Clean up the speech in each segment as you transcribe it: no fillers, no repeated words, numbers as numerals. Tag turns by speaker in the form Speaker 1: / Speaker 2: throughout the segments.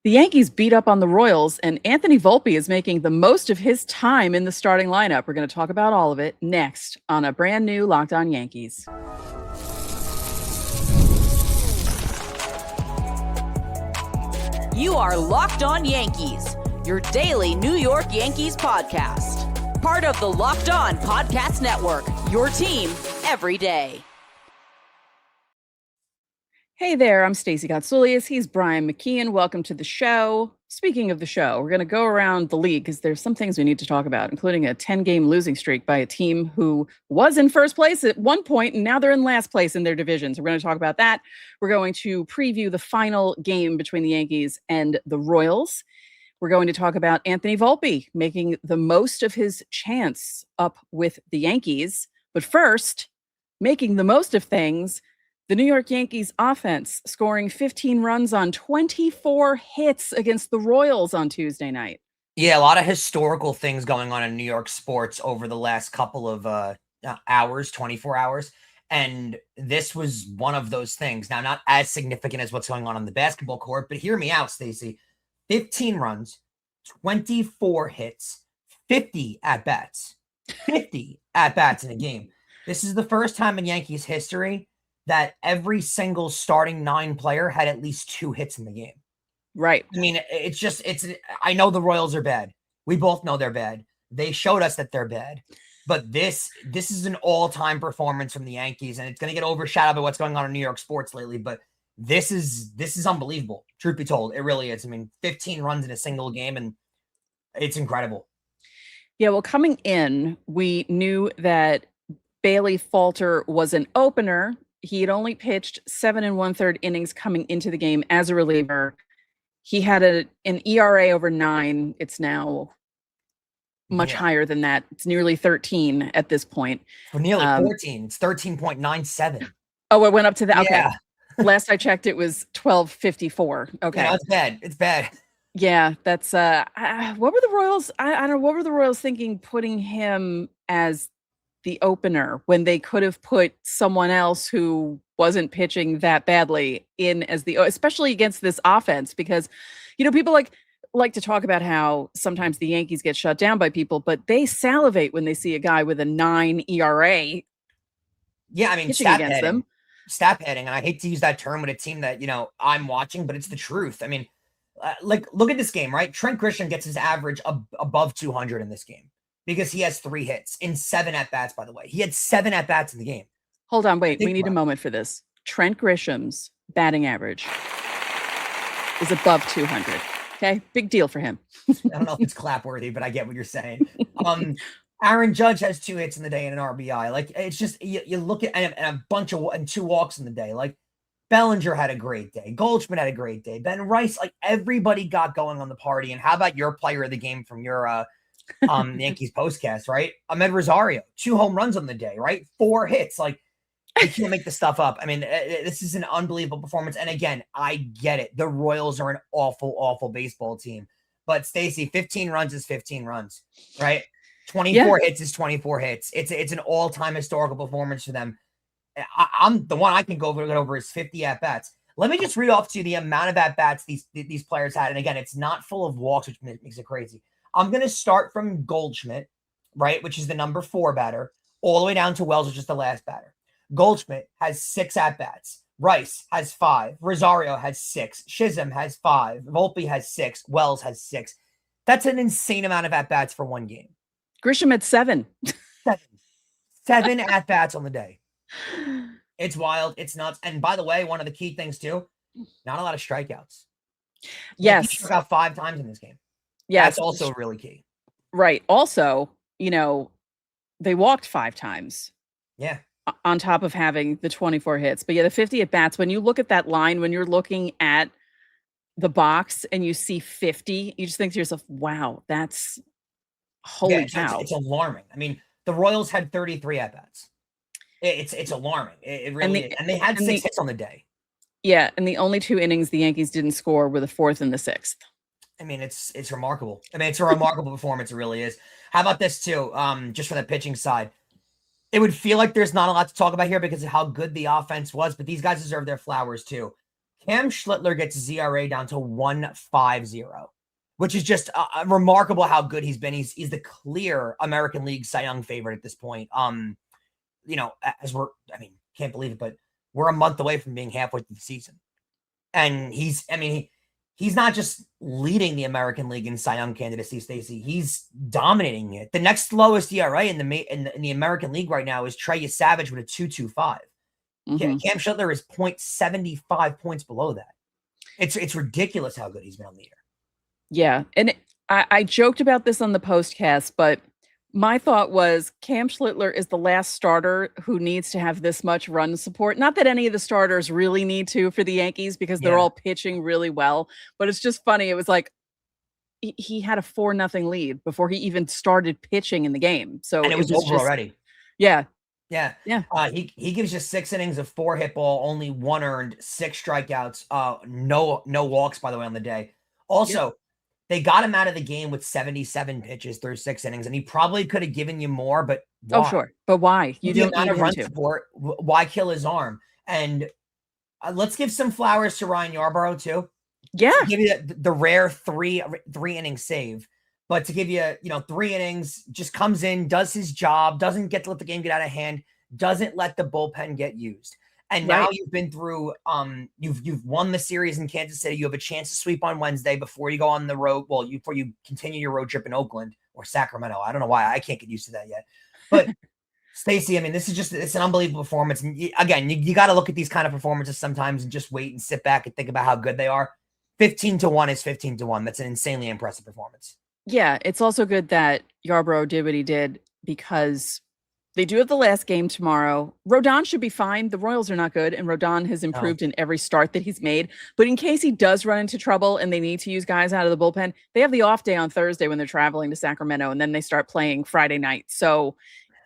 Speaker 1: The Yankees beat up on the Royals, and Anthony Volpe is making the most of his time in the starting lineup. We're going to talk about all of it next on a brand new Locked On Yankees.
Speaker 2: You are Locked On Yankees, your daily New York Yankees podcast. Part of the Locked On Podcast Network, your team every day.
Speaker 1: Hey there, I'm Stacey Gotsulias. He's Brian McKeon. Welcome to the show. Speaking of the show, we're going to go around the league because there's some things we need to talk about, including a 10-game losing streak by a team who was in first place at one point, and now they're in last place in their division. So we're going to talk about that. We're going to preview the final game between the Yankees and the Royals. We're going to talk about Anthony Volpe making the most of his chance up with the Yankees. But first, making the most of things, the New York Yankees offense scoring 15 runs on 24 hits against the Royals on Tuesday night.
Speaker 3: Yeah, a lot of historical things going on in New York sports over the last couple of hours, 24 hours. And this was one of those things. Now, not as significant as what's going on the basketball court, but hear me out, Stacey. 15 runs, 24 hits, 50 at-bats. 50 at-bats in a game. This is the first time in Yankees history that every single starting 9 player had at least 2 hits in the game.
Speaker 1: Right.
Speaker 3: I mean, I know the Royals are bad. We both know they're bad. They showed us that they're bad. But this is an all-time performance from the Yankees, and it's going to get overshadowed by what's going on in New York sports lately. But this is unbelievable. Truth be told, it really is. I mean, 15 runs in a single game, and it's incredible.
Speaker 1: Yeah, well, coming in, we knew that Bailey Falter was an opener. He had only pitched 7 1/3 innings coming into the game as a reliever. He had an ERA over 9. It's now much higher than that. It's nearly 13 at this point.
Speaker 3: Well, nearly 14. It's 13.97.
Speaker 1: Oh, it went up to that. Okay.
Speaker 3: Yeah.
Speaker 1: Last I checked, it was 12.54. Okay.
Speaker 3: Yeah, it's bad. It's bad.
Speaker 1: Yeah, that's what were the Royals? I don't know. What were the Royals thinking putting him as the opener when they could have put someone else who wasn't pitching that badly in as especially against this offense? Because, people like to talk about how sometimes the Yankees get shut down by people, but they salivate when they see a guy with a 9 ERA.
Speaker 3: Yeah, I mean, stat padding, and I hate to use that term with a team that, I'm watching, but it's the truth. I mean, look at this game, right? Trent Grisham gets his average above 200 in this game because he has 3 hits in 7 at-bats, by the way. He had 7 at-bats in the game.
Speaker 1: Hold on, wait. We need a moment for this. Trent Grisham's batting average is above 200. Okay? Big deal for him.
Speaker 3: I don't know if it's clap-worthy, but I get what you're saying. Aaron Judge has 2 hits in the day and an RBI. Like, it's just, you look at and a bunch of and 2 walks in the day. Like, Bellinger had a great day. Goldschmidt had a great day. Ben Rice, like, everybody got going on the party. And how about your player of the game from your Yankees postcast, right? Amed Rosario, 2 home runs on the day, right? 4 hits. Like, you can't make this stuff up. I mean, this is an unbelievable performance. And again, I get it. The Royals are an awful, awful baseball team. But Stacey, 15 runs is 15 runs, right? 24 hits is 24 hits. It's an all-time historical performance for them. I'm the one I can go over is 50 at-bats. Let me just read off to you the amount of at-bats these players had. And again, it's not full of walks, which makes it crazy. I'm going to start from Goldschmidt, right, which is the number 4 batter, all the way down to Wells, which is the last batter. Goldschmidt has 6 at-bats. Rice has 5. Rosario has 6. Chisholm has 5. Volpe has 6. Wells has 6. That's an insane amount of at-bats for one game.
Speaker 1: Grisham at 7.
Speaker 3: 7 at-bats on the day. It's wild. It's nuts. And by the way, one of the key things too, not a lot of strikeouts.
Speaker 1: Yes.
Speaker 3: He struck out 5 times in this game.
Speaker 1: Yes.
Speaker 3: That's also really key.
Speaker 1: Right. Also, they walked 5 times.
Speaker 3: Yeah.
Speaker 1: On top of having the 24 hits. But yeah, the 50 at bats, when you look at that line, when you're looking at the box and you see 50, you just think to yourself, wow, that's holy cow.
Speaker 3: It's alarming. I mean, the Royals had 33 at-bats. It's alarming. It really is. And they had 6 hits on the day.
Speaker 1: Yeah, and the only 2 innings the Yankees didn't score were the 4th and the 6th.
Speaker 3: I mean, it's remarkable. I mean, it's a remarkable performance. It really is. How about this too? Just from the pitching side, it would feel like there's not a lot to talk about here because of how good the offense was, but these guys deserve their flowers too. Cam Schlittler gets his ERA down to 1.50, which is just remarkable how good he's been. He's the clear American League Cy Young favorite at this point. Can't believe it, but we're a month away from being halfway through the season. And he's not just leading the American League in Cy Young candidacy, Stacey. He's dominating it. The next lowest ERA in the American League right now is Trey Savage with a 2.25. Cam Schlittler is 0.75 points below that. It's ridiculous how good he's been on the year.
Speaker 1: Yeah, and I joked about this on the postcast, but my thought was Cam Schlittler is the last starter who needs to have this much run support. Not that any of the starters really need to for the Yankees because they're all pitching really well, but it's just funny. It was like he had a 4-0 lead before he even started pitching in the game. So
Speaker 3: and it was over already.
Speaker 1: Yeah.
Speaker 3: Yeah. He gives you 6 innings of 4 hit ball, only 1 earned, 6 strikeouts, no walks, by the way, on the day. Also, they got him out of the game with 77 pitches through 6 innings, and he probably could have given you more, but why?
Speaker 1: Oh, sure. But why? You don't need
Speaker 3: run support. Why kill his arm? And let's give some flowers to Ryan Yarbrough, too.
Speaker 1: Yeah.
Speaker 3: To give you the rare 3 inning save. But to give you, 3 innings, just comes in, does his job, doesn't get to let the game get out of hand, doesn't let the bullpen get used. And now you've been through, you've won the series in Kansas City. You have a chance to sweep on Wednesday before you go on the road. Well, before you continue your road trip in Oakland or Sacramento. I don't know why I can't get used to that yet. But Stacey, this is it's an unbelievable performance. And you got to look at these kind of performances sometimes and just wait and sit back and think about how good they are. 15-1 is 15-1. That's an insanely impressive performance.
Speaker 1: Yeah, it's also good that Yarbrough did what he did because they do have the last game tomorrow. Rodón should be fine. The Royals are not good, and Rodón has improved in every start that he's made. But in case he does run into trouble and they need to use guys out of the bullpen, they have the off day on Thursday when they're traveling to Sacramento, and then they start playing Friday night. So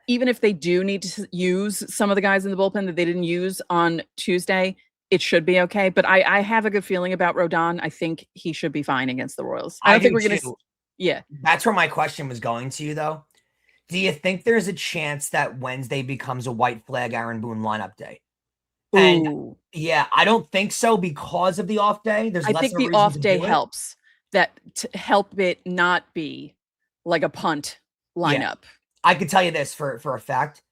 Speaker 1: even if they do need to use some of the guys in the bullpen that they didn't use on Tuesday, it should be okay. But I have a good feeling about Rodón. I think he should be fine against the Royals. I don't think we're going to. Yeah.
Speaker 3: That's where my question was going to you, though. Do you think there's a chance that Wednesday becomes a white flag Aaron Boone lineup day? And I don't think so because of the off day.
Speaker 1: I think the off day helps to help it not be like a punt lineup. Yeah.
Speaker 3: I could tell you this for a fact.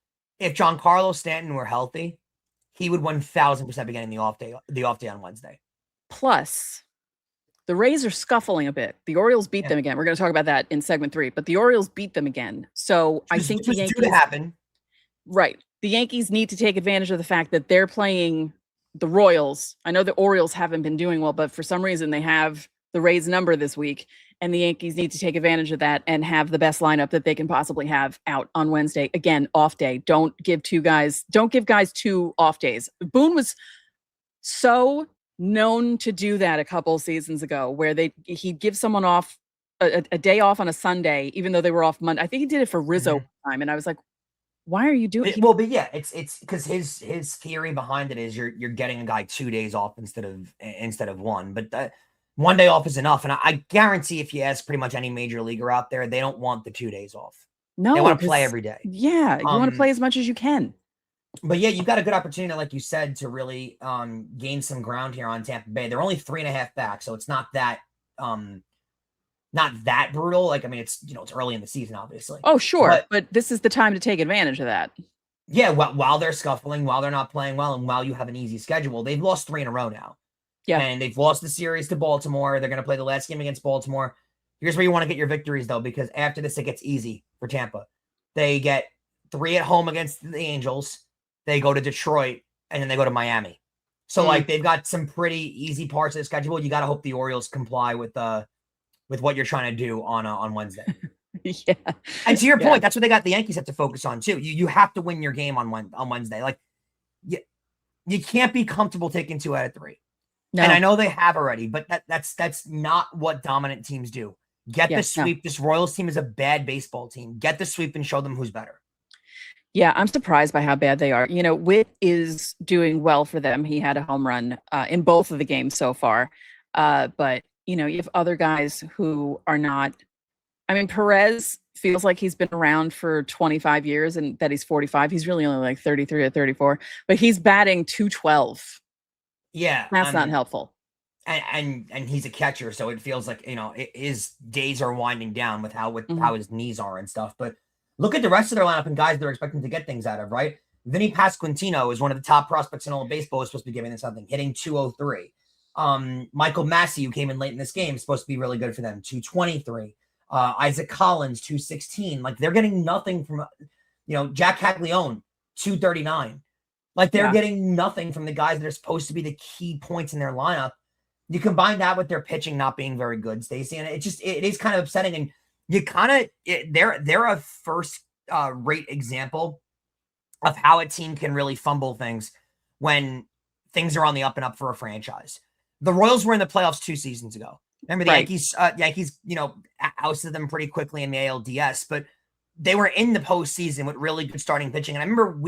Speaker 3: If Giancarlo Stanton were healthy, he would 1,000% be getting the off day on Wednesday.
Speaker 1: Plus, the Rays are scuffling a bit. The Orioles beat them again. We're going to talk about that in segment 3, but the Orioles beat them again. So I think the Yankees
Speaker 3: happen.
Speaker 1: Right. The Yankees need to take advantage of the fact that they're playing the Royals. I know the Orioles haven't been doing well, but for some reason they have the Rays number this week, and the Yankees need to take advantage of that and have the best lineup that they can possibly have out on Wednesday. Again, off day. Don't give guys 2 off days. Boone was so known to do that a couple seasons ago where he'd give someone off a day off on a Sunday, even though they were off Monday. I think he did it for Rizzo time. And I was like, why are you doing it?
Speaker 3: Well, but yeah, it's because his theory behind it is you're getting a guy 2 days off instead of 1, but 1 day off is enough. And I guarantee if you ask pretty much any major leaguer out there, they don't want the 2 days off. No, they want to play every day.
Speaker 1: Yeah. You want to play as much as you can.
Speaker 3: But yeah, you've got a good opportunity, like you said, to really gain some ground here on Tampa Bay. They're only 3.5 back, so it's not that brutal. It's it's early in the season, obviously.
Speaker 1: Oh, sure, but this is the time to take advantage of that.
Speaker 3: Yeah, while they're scuffling, while they're not playing well, and while you have an easy schedule, they've lost 3 in a row now. Yeah, and they've lost the series to Baltimore. They're going to play the last game against Baltimore. Here's where you want to get your victories, though, because after this, it gets easy for Tampa. They get 3 at home against the Angels. They go to Detroit, and then they go to Miami. So, they've got some pretty easy parts of the schedule. You got to hope the Orioles comply with what you're trying to do on Wednesday.
Speaker 1: Yeah.
Speaker 3: And to your point, that's what they got the Yankees have to focus on, too. You have to win your game on Wednesday. You can't be comfortable taking 2 out of 3. No. And I know they have already, but that's not what dominant teams do. Get the sweep. No. This Royals team is a bad baseball team. Get the sweep and show them who's better.
Speaker 1: Yeah, I'm surprised by how bad they are. Witt is doing well for them. He had a home run in both of the games so far. But, you have other guys who are not. Perez feels like he's been around for 25 years and that he's 45. He's really only like 33 or 34, but he's batting .212.
Speaker 3: Yeah.
Speaker 1: That's not helpful.
Speaker 3: And he's a catcher, so it feels like, his days are winding down with how his knees are and stuff. But look at the rest of their lineup and guys they're expecting to get things out of, right? Vinny Pasquantino is one of the top prospects in all of baseball, is supposed to be giving them something, hitting 203. Michael Massey, who came in late in this game, is supposed to be really good for them, 223. Isaac Collins, 216. Like, they're getting nothing from, Jack Caglione, 239. Like, they're getting nothing from the guys that are supposed to be the key points in their lineup. You combine that with their pitching not being very good, Stacey, and it is kind of upsetting. And you they're a first rate example of how a team can really fumble things when things are on the up and up for a franchise. The Royals were in the playoffs 2 seasons ago. Remember the Yankees, ousted them pretty quickly in the ALDS, but they were in the postseason with really good starting pitching. And I remember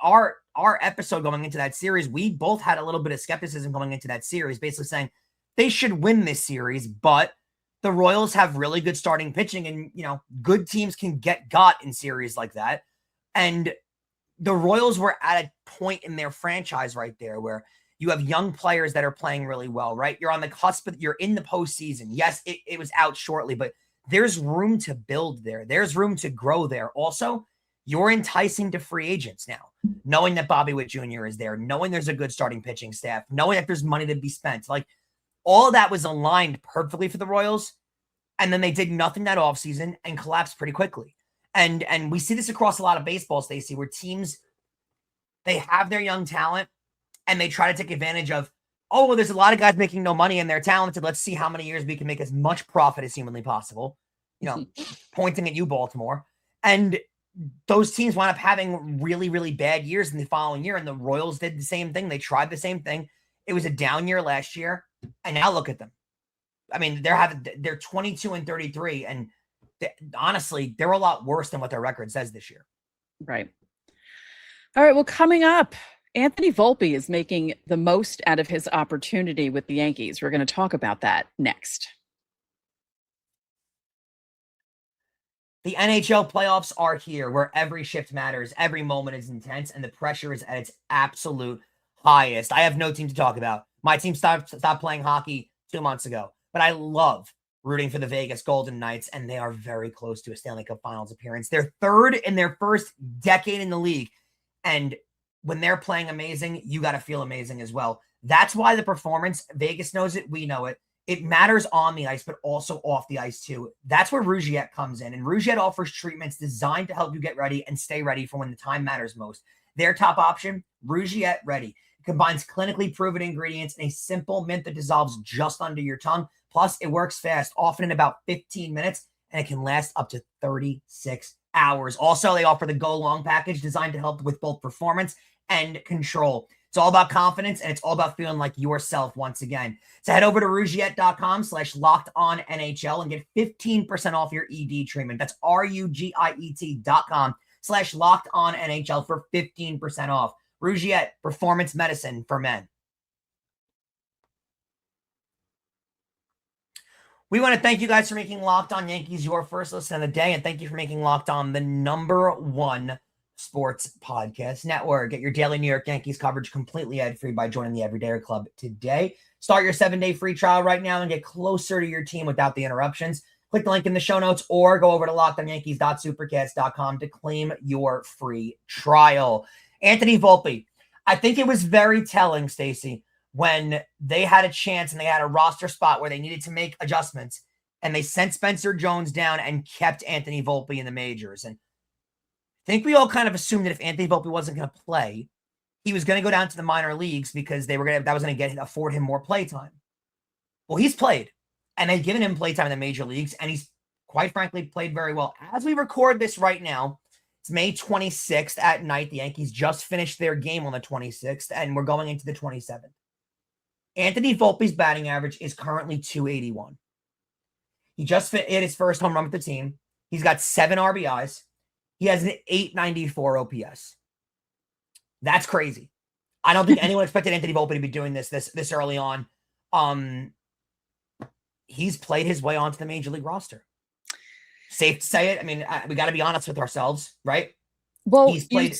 Speaker 3: our episode going into that series, we both had a little bit of skepticism going into that series, basically saying they should win this series, but the Royals have really good starting pitching, and, good teams can get got in series like that. And the Royals were at a point in their franchise right there where you have young players that are playing really well, right? You're on the cusp, you're in the postseason. Yes, it was out shortly, but there's room to build there. There's room to grow there. Also, you're enticing to free agents now, knowing that Bobby Witt Jr. is there, knowing there's a good starting pitching staff, knowing that there's money to be spent. Like, all of that was aligned perfectly for the Royals. And then they did nothing that offseason and collapsed pretty quickly. And we see this across a lot of baseball, Stacey, where teams, they have their young talent and they try to take advantage of, oh, well, there's a lot of guys making no money and they're talented. Let's see how many years we can make as much profit as humanly possible. Pointing at you, Baltimore. And those teams wound up having really, really bad years in the following year. And the Royals did the same thing. They tried the same thing. It was a down year last year. And now look at them. I mean, they're 22-33. And honestly, they're a lot worse than what their record says this year.
Speaker 1: Right. All right. Well, coming up, Anthony Volpe is making the most out of his opportunity with the Yankees. We're going to talk about that next.
Speaker 3: The NHL playoffs are here, where every shift matters, every moment is intense, and the pressure is at its absolute highest. I have no team to talk about. My team stopped playing hockey 2 months ago, but I love rooting for the Vegas Golden Knights, and they are very close to a Stanley Cup Finals appearance. They're third in their first decade in the league, and when they're playing amazing, you got to feel amazing as well. That's why the performance, Vegas knows it, we know it. It matters on the ice, but also off the ice too. That's where Rougiette comes in. And Rougiette offers treatments designed to help you get ready and stay ready for when the time matters most. Their top option, Rougiette Ready. It combines clinically proven ingredients in a simple mint that dissolves just under your tongue. Plus, it works fast, often in about 15 minutes, and it can last up to 36 hours. Also, they offer the Go Long package designed to help with both performance and control. It's all about confidence, and it's all about feeling like yourself once again. So head over to Rougiette.com/LockedOnNHL and get 15% off your ED treatment. That's RUGIET.com/LockedOnNHL for 15% off. Rougiette, performance medicine for men. We want to thank you guys for making Locked On Yankees your first listen of the day, and thank you for making Locked On the #1 sports podcast network. Get your daily New York Yankees coverage completely ad-free by joining the Everydayer Club today. Start your 7-day free trial right now and get closer to your team without the interruptions. Click the link in the show notes or go over to lockedonyankees.supercast.com to claim your free trial. Anthony Volpe. I think it was very telling, Stacey, when they had a chance and they had a roster spot where they needed to make adjustments and they sent Spencer Jones down and kept Anthony Volpe in the majors. And I think we all kind of assumed that if Anthony Volpe wasn't going to play, he was going to go down to the minor leagues because that was going to afford him more playtime. Well, he's played, and they've given him playtime in the major leagues, and he's quite frankly played very well. As we record this right now, it's May 26th at night. The Yankees just finished their game on the 26th, and we're going into the 27th. Anthony Volpe's batting average is currently .281. He just hit his first home run with the team. He's got 7 RBIs. He has an .894 OPS. That's crazy. I don't think anyone expected Anthony Volpe to be doing this early on. He's played his way onto the major league roster. Safe to say it. I mean, we got to be honest with ourselves, right?
Speaker 1: Well,
Speaker 3: he's played.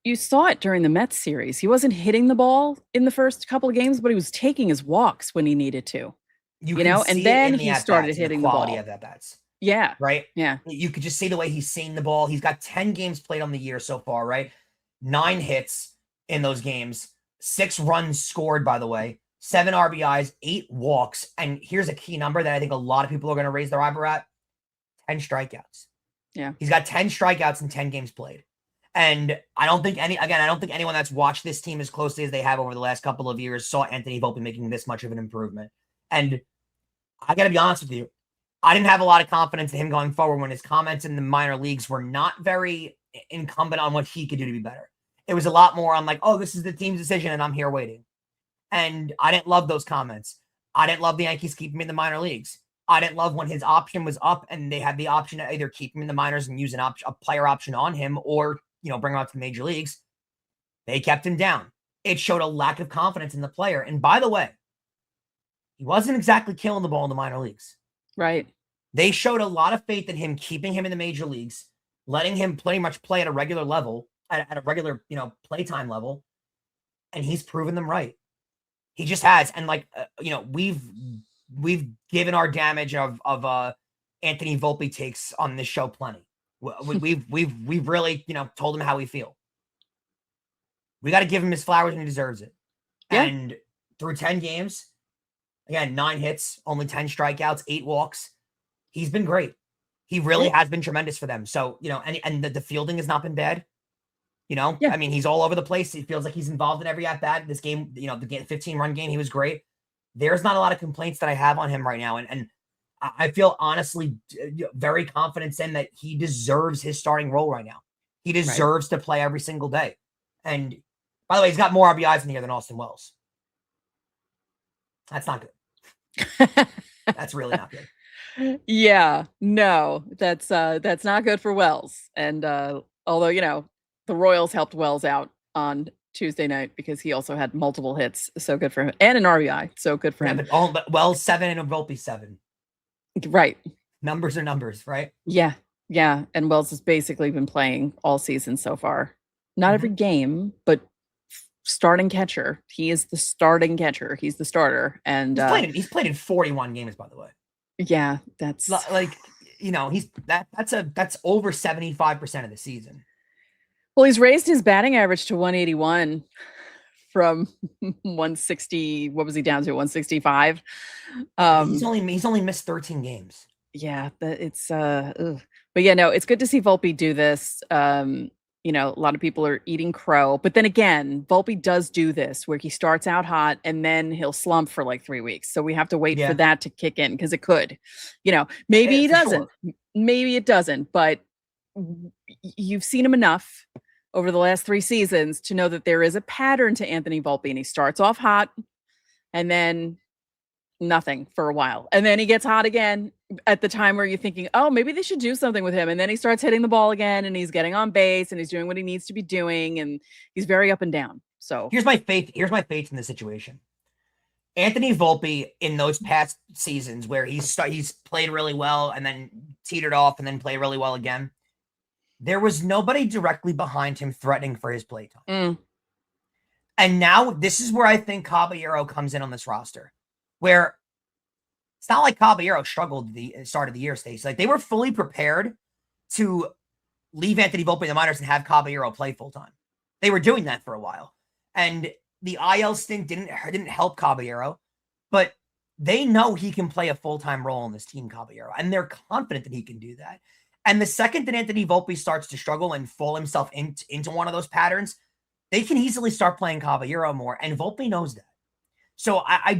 Speaker 1: You saw it during the Mets series. He wasn't hitting the ball in the first couple of games, but he was taking his walks when he needed to,
Speaker 3: You
Speaker 1: you
Speaker 3: can
Speaker 1: know, and
Speaker 3: see it
Speaker 1: then
Speaker 3: in the
Speaker 1: he started
Speaker 3: at-bats and the
Speaker 1: hitting the
Speaker 3: quality
Speaker 1: ball.
Speaker 3: of at-bats.
Speaker 1: Yeah.
Speaker 3: Right?
Speaker 1: Yeah.
Speaker 3: You could just see the way he's seeing the ball. He's got 10 games played on the year so far, right? 9 hits in those games, 6 runs scored, by the way, 7 RBIs, 8 walks. And here's a key number that I think a lot of people are going to raise their eyebrow at: 10 strikeouts.
Speaker 1: Yeah.
Speaker 3: He's got 10 strikeouts in 10 games played. And I don't think anyone that's watched this team as closely as they have over the last couple of years saw Anthony Volpe making this much of an improvement. And I got to be honest with you, I didn't have a lot of confidence in him going forward when his comments in the minor leagues were not very incumbent on what he could do to be better. It was a lot more on like, oh, this is the team's decision and I'm here waiting. And I didn't love those comments. I didn't love the Yankees keeping him in the minor leagues. I didn't love when his option was up and they had the option to either keep him in the minors and use a player option on him or, bring him out to the major leagues. They kept him down. It showed a lack of confidence in the player. And by the way, he wasn't exactly killing the ball in the minor leagues.
Speaker 1: Right.
Speaker 3: They showed a lot of faith in him, keeping him in the major leagues, letting him pretty much play at a regular level, at a regular, playtime level. And he's proven them right. He just has. And we've given our damage of Anthony Volpe takes on this show plenty. We've really, told him how we feel. We got to give him his flowers and he deserves it. Yeah. And through 10 games, again, 9 hits, only 10 strikeouts, 8 walks. He's been great. He really has been tremendous for them. So, and the fielding has not been bad. Yeah. I mean, he's all over the place. It feels like he's involved in every at-bat. This game, the 15-run game, he was great. There's not a lot of complaints that I have on him right now. And I feel honestly very confident in that he deserves his starting role right now. He deserves to play every single day. And by the way, he's got more RBIs in the year than Austin Wells. That's not good. That's really not good.
Speaker 1: Yeah, no, that's not good for Wells. And although, the Royals helped Wells out on Tuesday night because he also had multiple hits. So good for him. And an RBI. So good for him.
Speaker 3: But Wells 7 and Volpe 7.
Speaker 1: Right.
Speaker 3: Numbers are numbers, right?
Speaker 1: Yeah. Yeah. And Wells has basically been playing all season so far. Not every game, but starting catcher. He is the starting catcher. He's the starter. And
Speaker 3: he's played in 41 games, by the way.
Speaker 1: Yeah, that's
Speaker 3: that's over 75% of the season.
Speaker 1: Well, he's raised his batting average to 181 from 160. What was he down to? 165.
Speaker 3: He's only missed 13 games.
Speaker 1: Yeah, but it's but yeah, no, it's good to see Volpe do this. A lot of people are eating crow, but then again, Volpe does do this where he starts out hot and then he'll slump for like 3 weeks. So we have to wait for that to kick in because it could, maybe he doesn't, maybe it doesn't, but you've seen him enough over the last 3 seasons to know that there is a pattern to Anthony Volpe, and he starts off hot and then nothing for a while. And then he gets hot again at the time where you're thinking, oh, maybe they should do something with him. And then he starts hitting the ball again and he's getting on base and he's doing what he needs to be doing. And he's very up and down. So
Speaker 3: here's my faith in this situation. Anthony Volpe in those past seasons where he's played really well and then teetered off and then played really well again, there was nobody directly behind him threatening for his play time. And now this is where I think Caballero comes in on this roster, where it's not like Caballero struggled at the start of the year, Stacey. Like, they were fully prepared to leave Anthony Volpe in the minors and have Caballero play full-time. They were doing that for a while. And the IL stint didn't help Caballero, but they know he can play a full-time role in this team, Caballero, and they're confident that he can do that. And the second that Anthony Volpe starts to struggle and fall himself into one of those patterns, they can easily start playing Caballero more, and Volpe knows that. So I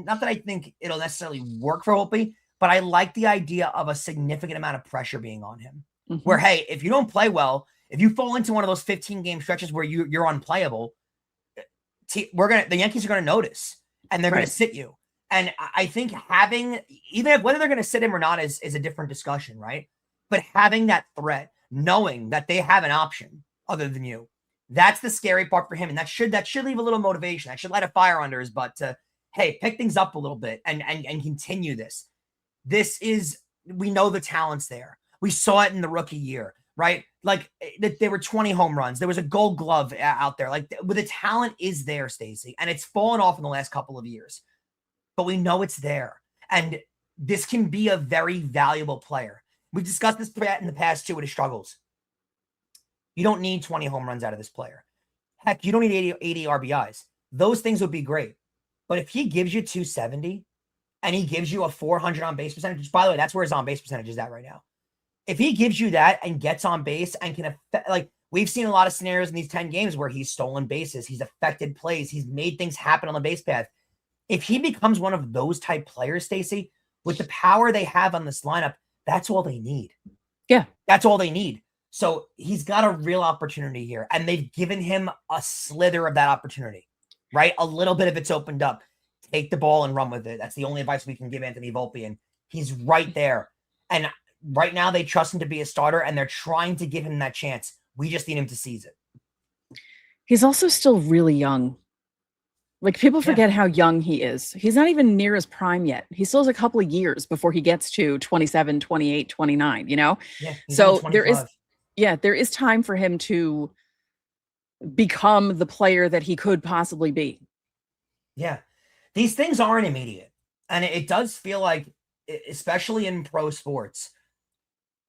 Speaker 3: not that I think it'll necessarily work for Volpe, but I like the idea of a significant amount of pressure being on him. Where, hey, if you don't play well, if you fall into one of those 15-game stretches where you're unplayable, the Yankees are going to notice, and they're going to sit you. And I think having, whether they're going to sit him or not is a different discussion, right? But having that threat, knowing that they have an option other than you, that's the scary part for him. And that should leave a little motivation. That should light a fire under his butt to, hey, pick things up a little bit and continue this. We know the talent's there. We saw it in the rookie year. right? Like there were 20 home runs. There was a Gold Glove out there. Like the talent is there, Stacey, and it's fallen off in the last couple of years, but we know it's there. And this can be a very valuable player. We've discussed this in the past too with his struggles. You don't need 20 home runs out of this player. Heck, you don't need 80 RBIs. Those things would be great. But if he gives you 270 and he gives you a 400 on base percentage, which, by the way, that's where his on base percentage is at right now. If he gives you that and gets on base and can affect, like we've seen a lot of scenarios in these 10 games where he's stolen bases, he's affected plays, he's made things happen on the base path. If he becomes one of those type players, Stacey, with the power they have on this lineup, that's all they need.
Speaker 1: Yeah.
Speaker 3: That's all they need. So he's got a real opportunity here, and they've given him a slither of that opportunity, right? A little bit of it's opened up. Take the ball and run with it. That's the only advice we can give Anthony Volpe, and he's right there. And right now they trust him to be a starter, and they're trying to give him that chance. We just need him to seize it.
Speaker 1: He's also still really young. Like people forget how young he is. He's not even near his prime yet. He still has a couple of years before he gets to 27, 28, 29, you know?
Speaker 3: Yeah,
Speaker 1: so there is time for him to become the player that he could possibly be.
Speaker 3: Yeah. These things aren't immediate. And it does feel like, especially in pro sports,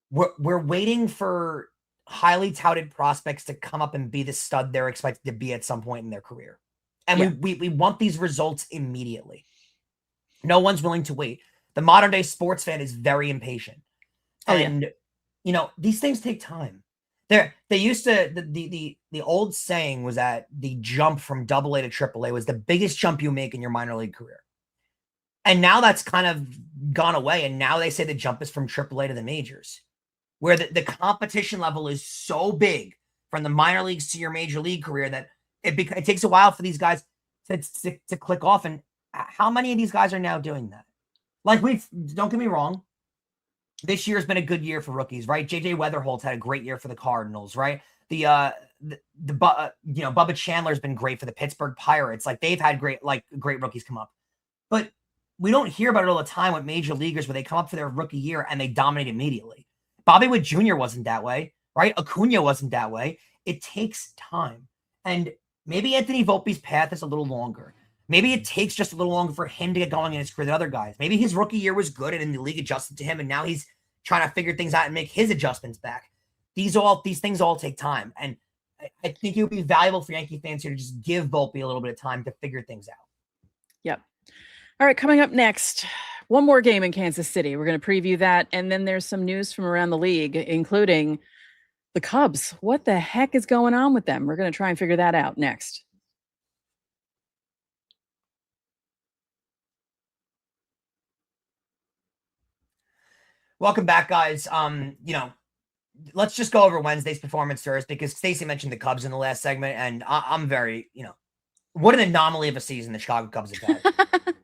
Speaker 3: we're waiting for highly touted prospects to come up and be the stud they're expected to be at some point in their career. And we want these results immediately. No one's willing to wait. The modern day sports fan is very impatient. And, you know, these things take time. They used to, the old saying was that the jump from AA to AAA was the biggest jump you make in your minor league career. And now that's kind of gone away. And now they say the jump is from AAA to the majors, where the competition level is so big from the minor leagues to your major league career that it takes a while for these guys to click off. And how many of these guys are now doing that? Like don't get me wrong. This year has been a good year for rookies, right? JJ Weatherholt had a great year for the Cardinals, right? Bubba Chandler's been great for the Pittsburgh Pirates. Like they've had great rookies come up, but we don't hear about it all the time with major leaguers where they come up for their rookie year and they dominate immediately. Bobby Witt Jr. wasn't that way, right? Acuna wasn't that way. It takes time. And maybe Anthony Volpe's path is a little longer. Maybe it takes just a little longer for him to get going in his career than other guys. Maybe his rookie year was good and the league adjusted to him, and now he's trying to figure things out and make his adjustments back. These things all take time. And I think it would be valuable for Yankee fans here to just give Volpe a little bit of time to figure things out.
Speaker 1: Yep. All right, coming up next, one more game in Kansas City. We're going to preview that. And then there's some news from around the league, including the Cubs. What the heck is going on with them? We're going to try and figure that out next.
Speaker 3: Welcome back, guys. Let's just go over Wednesday's performance first, because Stacey mentioned the Cubs in the last segment, and I'm very, what an anomaly of a season the Chicago Cubs have had.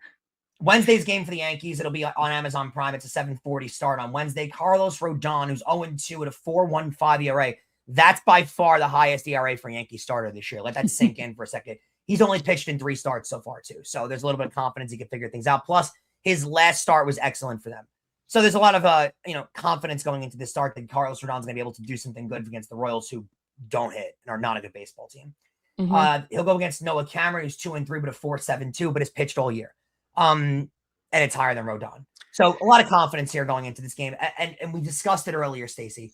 Speaker 3: Wednesday's game for the Yankees, it'll be on Amazon Prime. It's a 7:40 start on Wednesday. Carlos Rodón, who's 0-2 at a 4.15 ERA. That's by far the highest ERA for a Yankee starter this year. Let that sink in for a second. He's only pitched in 3 starts so far, too. So there's a little bit of confidence he can figure things out. Plus, his last start was excellent for them. So there's a lot of confidence going into this start that Carlos Rodon's going to be able to do something good against the Royals, who don't hit and are not a good baseball team. Mm-hmm. He'll go against Noah Cameron, who's 2-3, but a 4.72, but has pitched all year. And it's higher than Rodón. So a lot of confidence here going into this game. And we discussed it earlier, Stacey,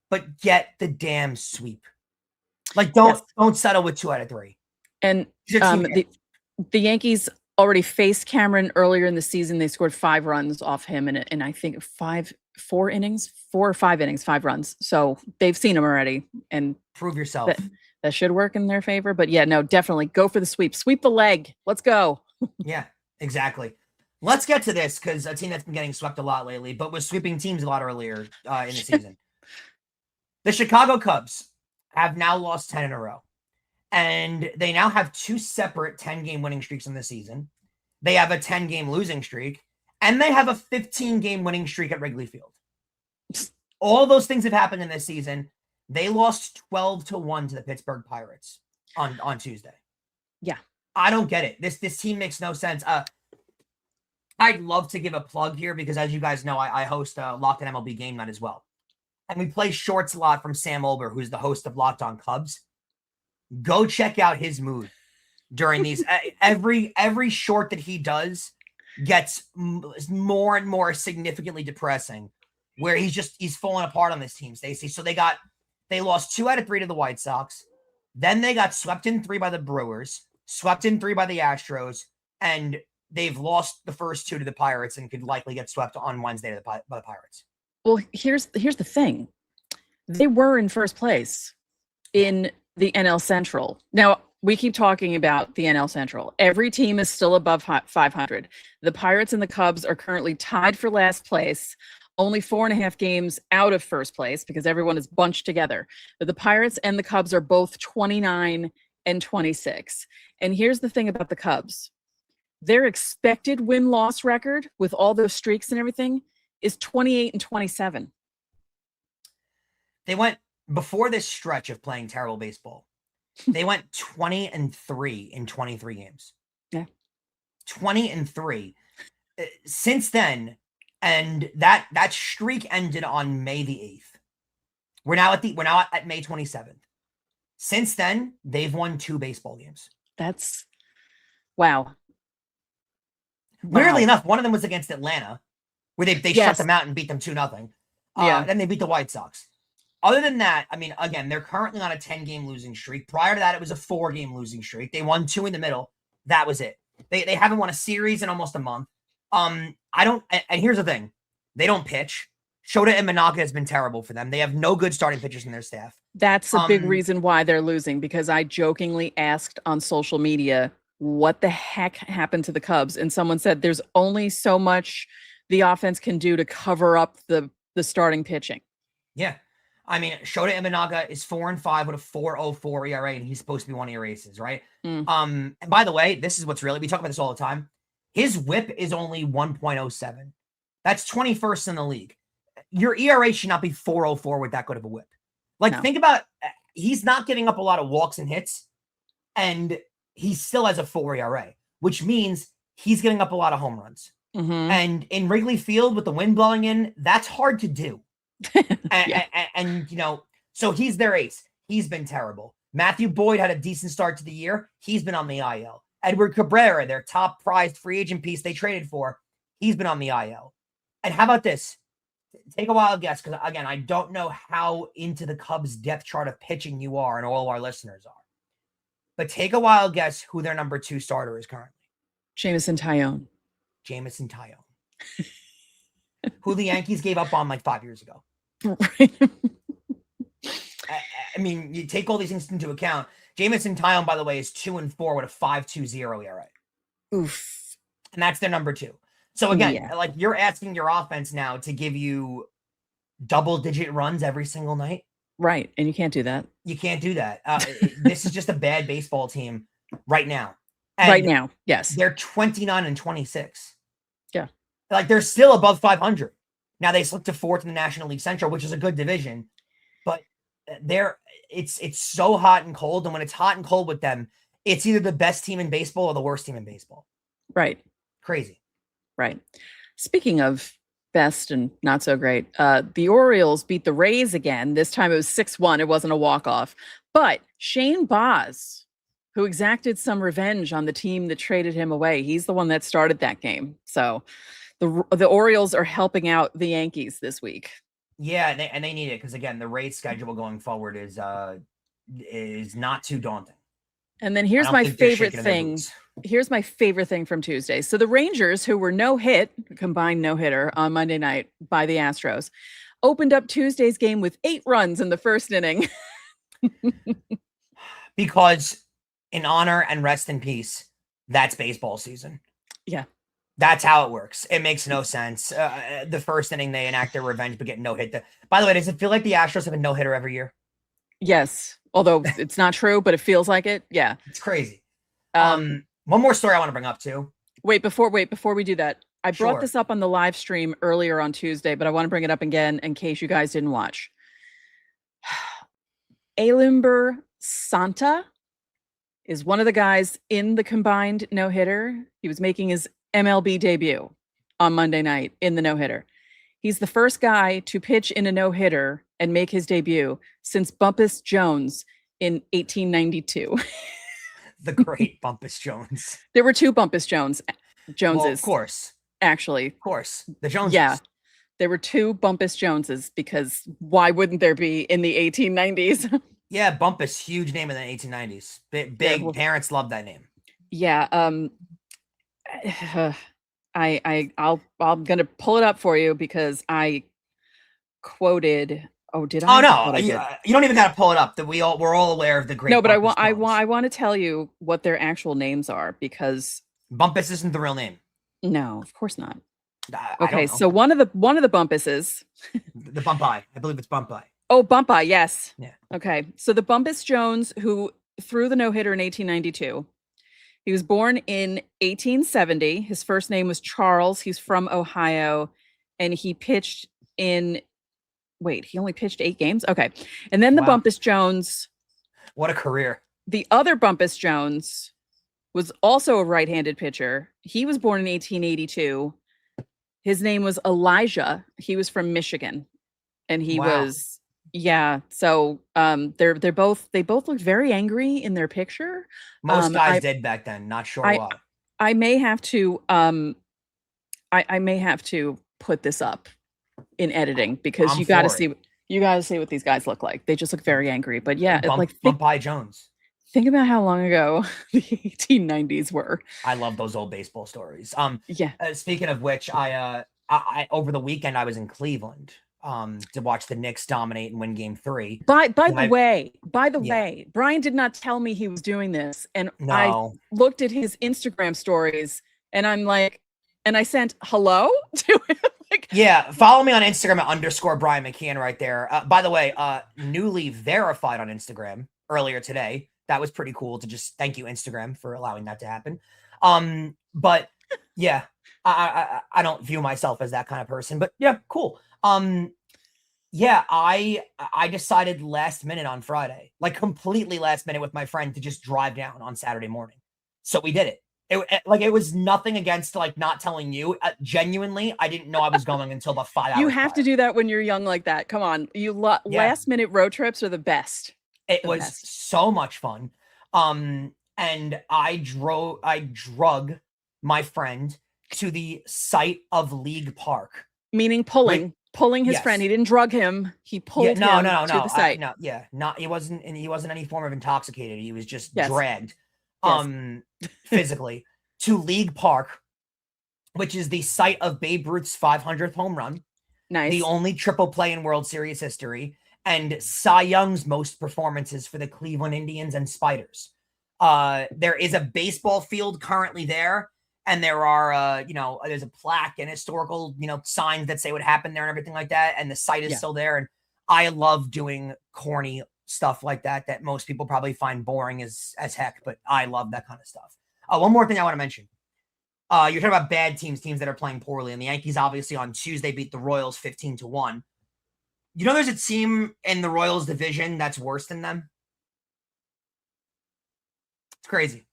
Speaker 3: but get the damn sweep. Like don't settle with 2 out of 3. And
Speaker 1: the Yankees already faced Cameron earlier in the season. They scored 5 runs off him in I think 4 or 5 innings, 5 runs. So they've seen him already, and
Speaker 3: prove yourself.
Speaker 1: That should work in their favor. But yeah, no, definitely go for the sweep. Sweep the leg. Let's go.
Speaker 3: Yeah, exactly. Let's get to this, because a team that's been getting swept a lot lately, but was sweeping teams a lot earlier in the season. The Chicago Cubs have now lost 10 in a row. And they now have 2 separate 10-game winning streaks in the season. They have a 10-game losing streak, and they have a 15-game winning streak at Wrigley Field. All those things have happened in this season. They lost 12-1 to the Pittsburgh Pirates on Tuesday.
Speaker 1: Yeah.
Speaker 3: I don't get it. This team makes no sense. I'd love to give a plug here, because as you guys know, I host Locked On MLB Game Night as well. and we play shorts a lot from Sam Olber, who's the host of Locked On Cubs. Go check out his mood during these. Every short that he does gets more and more significantly depressing, where he's falling apart on this team, Stacey. So they lost 2 out of 3 to the White Sox. Then they got swept in 3 by the Brewers, swept in 3 by the Astros, and they've lost the first 2 to the Pirates and could likely get swept on Wednesday by the Pirates.
Speaker 1: Well, here's the thing. They were in first place in the NL Central. Now, we keep talking about the NL Central. Every team is still above 500. The Pirates and the Cubs are currently tied for last place, only 4.5 games out of first place because everyone is bunched together. But the Pirates and the Cubs are both 29 and 26. And here's the thing about the Cubs. Their expected win-loss record with all those streaks and everything is 28 and 27.
Speaker 3: They went, before this stretch of playing terrible baseball, they went 20-3 in 23 games.
Speaker 1: Yeah.
Speaker 3: 20-3. Since then, and that streak ended on May the 8th. We're now at May 27th. Since then, they've won 2 baseball games.
Speaker 1: That's wow.
Speaker 3: Weirdly enough, one of them was against Atlanta, where they shut them out and beat them 2-0. Then they beat the White Sox. Other than that, I mean, again, they're currently on a 10-game losing streak. Prior to that, it was a 4-game losing streak. They won 2 in the middle. That was it. They haven't won a series in almost a month. And here's the thing. They don't pitch. Shota and Imanaga has been terrible for them. They have no good starting pitchers in their staff.
Speaker 1: That's a big reason why they're losing, because I jokingly asked on social media, what the heck happened to the Cubs? And someone said there's only so much the offense can do to cover up the starting pitching.
Speaker 3: Yeah. I mean, Shota Imanaga is 4-5 with a 4.04 ERA, and he's supposed to be one of your aces, right? And by the way, this is what's really, we talk about this all the time. His whip is only 1.07. That's 21st in the league. Your ERA should not be 4.04 with that good of a whip. Think about, he's not giving up a lot of walks and hits, and he still has a 4 ERA, which means he's giving up a lot of home runs. And in Wrigley Field with the wind blowing in, that's hard to do. And so he's their ace. He's been terrible. Matthew Boyd had a decent start to the year. He's been on the IL. Edward Cabrera, their top prized free agent piece they traded for, he's been on the IL. And how about this? Take a wild guess, because again, I don't know how into the Cubs depth chart of pitching you are, and all of our listeners are. But take a wild guess who their number 2 starter is currently.
Speaker 1: Jameson Taillon.
Speaker 3: Who the Yankees gave up on 5 years ago.
Speaker 1: Right.
Speaker 3: I mean, you take all these things into account. Jameson Taillon, by the way, is 2-4 with a 5.20 ERA.
Speaker 1: Oof.
Speaker 3: And that's their number 2. So again, you're asking your offense now to give you double-digit runs every single night.
Speaker 1: Right. And you can't do that.
Speaker 3: You can't do that. This is just a bad baseball team right now. And
Speaker 1: right now, yes.
Speaker 3: They're 29 and 26.
Speaker 1: Yeah.
Speaker 3: They're still above 500. Now they slipped to 4th in the National League Central, which is a good division. But it's so hot and cold. And when it's hot and cold with them, it's either the best team in baseball or the worst team in baseball.
Speaker 1: Right.
Speaker 3: Crazy.
Speaker 1: Right. Speaking of best and not so great, the Orioles beat the Rays again. This time it was 6-1. It wasn't a walk-off. But Shane Baz, who exacted some revenge on the team that traded him away, he's the one that started that game. So the Orioles are helping out the Yankees this week.
Speaker 3: Yeah, and they need it because, again, the Rays schedule going forward is not too daunting.
Speaker 1: And then here's my favorite thing. Here's my favorite thing from Tuesday. So the Rangers, who were combined no-hitter on Monday night by the Astros, opened up Tuesday's game with 8 runs in the first inning.
Speaker 3: Because in honor and rest in peace, that's baseball season.
Speaker 1: Yeah.
Speaker 3: That's how it works. It makes no sense. The first inning, they enact their revenge, but get no hit. By the way, does it feel like the Astros have a no-hitter every year?
Speaker 1: Yes. Although it's not true, but it feels like it. Yeah.
Speaker 3: It's crazy. One more story I want to bring up too.
Speaker 1: Wait, before we do that, I brought this up on the live stream earlier on Tuesday, but I want to bring it up again in case you guys didn't watch. Alimber Santa is one of the guys in the combined no-hitter. He was making his MLB debut on Monday night in the no-hitter. He's the first guy to pitch in a no-hitter and make his debut since Bumpus Jones in 1892.
Speaker 3: The great Bumpus Jones.
Speaker 1: There were 2 Bumpus Joneses.
Speaker 3: Well, of course.
Speaker 1: Actually.
Speaker 3: Of course. The Joneses.
Speaker 1: Yeah. There were 2 Bumpus Joneses because why wouldn't there be in the 1890s?
Speaker 3: Yeah, Bumpus, huge name in the 1890s. Big
Speaker 1: Yeah, well,
Speaker 3: parents loved that name.
Speaker 1: Yeah. I'm gonna pull it up for you because I quoted. Oh, did I?
Speaker 3: Oh no, you don't even got to pull it up. That we're all aware of the great.
Speaker 1: No, but
Speaker 3: Bumpus
Speaker 1: I
Speaker 3: Jones.
Speaker 1: want to tell you what their actual names are because
Speaker 3: Bumpus isn't the real name.
Speaker 1: No, of course not.
Speaker 3: Okay,
Speaker 1: so one of the Bumpuses,
Speaker 3: the Bumpy, I believe it's Bumpy.
Speaker 1: Oh, Bumpy, yes.
Speaker 3: Yeah.
Speaker 1: Okay, so the Bumpus Jones who threw the no-hitter in 1892. He was born in 1870. His first name was Charles. He's from Ohio, and he pitched in. Wait, he only pitched 8 games. Okay, and then the Bumpus Jones.
Speaker 3: What a career!
Speaker 1: The other Bumpus Jones was also a right-handed pitcher. He was born in 1882. His name was Elijah. He was from Michigan, and he was So they both looked very angry in their picture.
Speaker 3: Most guys did back then. Not sure why.
Speaker 1: I may have to I may have to put this up in editing because you got to see what these guys look like. They just look very angry. But yeah,
Speaker 3: Bumpy Jones.
Speaker 1: Think about how long ago the 1890s were.
Speaker 3: I love those old baseball stories.
Speaker 1: Yeah.
Speaker 3: Speaking of which, I over the weekend I was in Cleveland to watch the Knicks dominate and win Game 3.
Speaker 1: By the way, Brian did not tell me he was doing this, and I looked at his Instagram stories, and I'm like, and I sent hello to him.
Speaker 3: Follow me on Instagram at _Brian McKeon right there. By the way, newly verified on Instagram earlier today. That was pretty cool to just thank you, Instagram, for allowing that to happen. But yeah, I don't view myself as that kind of person, but yeah, cool. Yeah, I decided last minute on Friday, like completely last minute with my friend to just drive down on Saturday morning. So we did it. It was nothing against like not telling you. Genuinely, I didn't know I was going until about 5 hours.
Speaker 1: You have to do that when you're young like that. Come on. Last minute road trips are the best.
Speaker 3: It was so much fun. And I drug my friend to the site of League Park.
Speaker 1: Meaning pulling his friend. He didn't drug him. He pulled him to the site.
Speaker 3: He wasn't any form of intoxicated. He was just dragged physically to League Park, which is the site of Babe Ruth's 500th home run.
Speaker 1: Nice.
Speaker 3: The only triple play in World Series history. And Cy Young's most performances for the Cleveland Indians and Spiders. There is a baseball field currently there, and there are, there's a plaque and historical, signs that say what happened there and everything like that. And the site is still there. And I love doing corny stuff like that most people probably find boring as heck, but I love that kind of stuff. One more thing I want to mention. You're talking about bad teams that are playing poorly, and the Yankees obviously on Tuesday beat the Royals 15-1. You know, there's a team in the Royals division that's worse than them. It's crazy.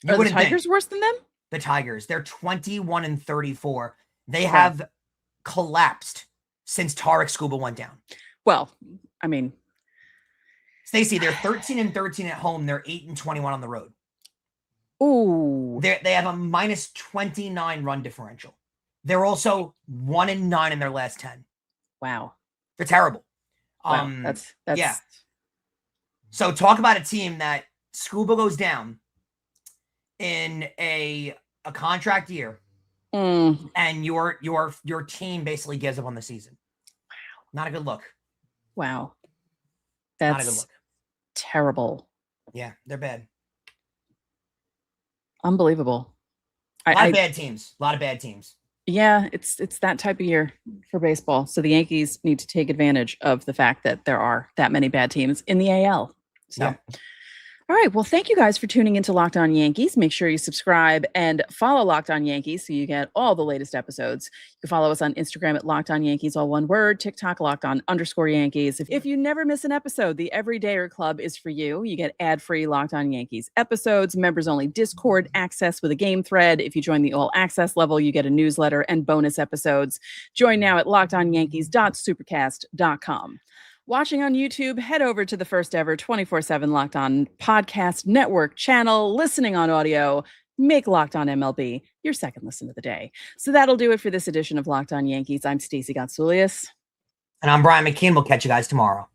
Speaker 1: Are the Tigers worse than them?
Speaker 3: The Tigers. They're 21-34. They have collapsed since Tarek Scuba went down.
Speaker 1: Well, I mean,
Speaker 3: Stacey, they're 13-13 at home. They're 8-21 on the road.
Speaker 1: Ooh.
Speaker 3: They have a -29 run differential. They're also 1-9 in their last 10.
Speaker 1: Wow.
Speaker 3: They're terrible.
Speaker 1: Wow. That's
Speaker 3: yeah. So talk about a team that Scuba goes down in a contract year, and your team basically gives up on the season. Wow. Not a good look.
Speaker 1: Wow. That's not a good look. Terrible.
Speaker 3: Yeah, they're bad.
Speaker 1: Unbelievable.
Speaker 3: A lot of bad teams.
Speaker 1: Yeah, it's that type of year for baseball. So the Yankees need to take advantage of the fact that there are that many bad teams in the AL. So, All right. Well, thank you guys for tuning into Locked On Yankees. Make sure you subscribe and follow Locked On Yankees so you get all the latest episodes. You can follow us on Instagram at Locked On Yankees, all one word, TikTok, Locked On _Yankees. If you never miss an episode, the Everydayer Club is for you. You get ad-free Locked On Yankees episodes, members-only Discord access with a game thread. If you join the all access level, you get a newsletter and bonus episodes. Join now at lockedonyankees.supercast.com. Watching on YouTube, head over to the first ever 24/7 Locked On Podcast Network channel. Listening on audio, make Locked On MLB your second listen of the day. So that'll do it for this edition of Locked On Yankees. I'm Stacey Gotsulias.
Speaker 3: And I'm Brian McKeon. We'll catch you guys tomorrow.